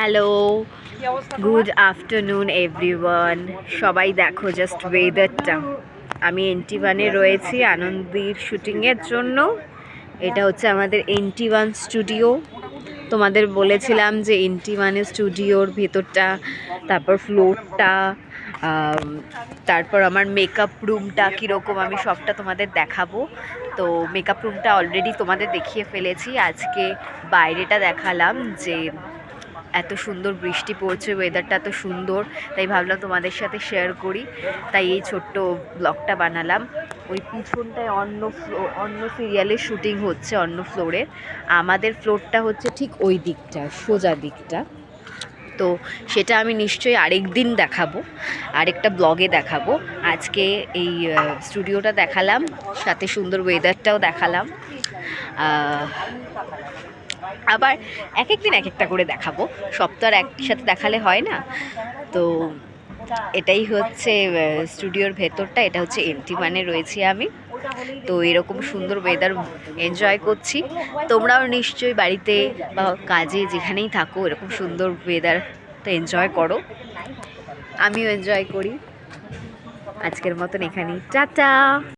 Hello, good afternoon everyone. সবাই দেখো just ওয়েদারটা। আমি NT1-এ রয়েছি আনন্দীর শুটিংয়ের জন্য। এটা হচ্ছে আমাদের NT1 স্টুডিও। তোমাদের বলেছিলাম যে NT1-এর স্টুডিওর ভেতরটা, তারপর ফ্লোরটা, তারপর আমার মেকআপ রুমটা কীরকম আমি সবটা তোমাদের দেখাবো। তো মেকআপ রুমটা অলরেডি তোমাদের দেখিয়ে ফেলেছি। আজকে বাইরেটা দেখালাম যে এত সুন্দর বৃষ্টি পড়ছে, ওয়েদারটা এত সুন্দর, তাই ভাবলাম তোমাদের সাথে শেয়ার করি। তাই এই ছোট্ট ব্লগটা বানালাম। ওই পিছনটায় অন্য সিরিয়ালের শুটিং হচ্ছে অন্য ফ্লোরে। আমাদের ফ্লোরটা হচ্ছে ঠিক ওই দিকটা, সোজা দিকটা। তো সেটা আমি নিশ্চয়ই আরেক দিন দেখাবো, আরেকটা ব্লগে দেখাবো। আজকে এই স্টুডিওটা দেখালাম, সাথে সুন্দর ওয়েদারটাও দেখালাম। আবার এক এক দিন এক একটা করে দেখাবো, সব তো আর একসাথে দেখালে হয় না। তো এটাই হচ্ছে স্টুডিওর ভেতরটা। এটা হচ্ছে NT1-এ রয়েছি আমি। তো এরকম সুন্দর ওয়েদার এনজয় করছি। তোমরাও নিশ্চয়ই বাড়িতে বা কাজে যেখানেই থাকো এরকম সুন্দর ওয়েদার তো এনজয় করো। আমিও এনজয় করি। আজকের মতন এখানেই টাটা।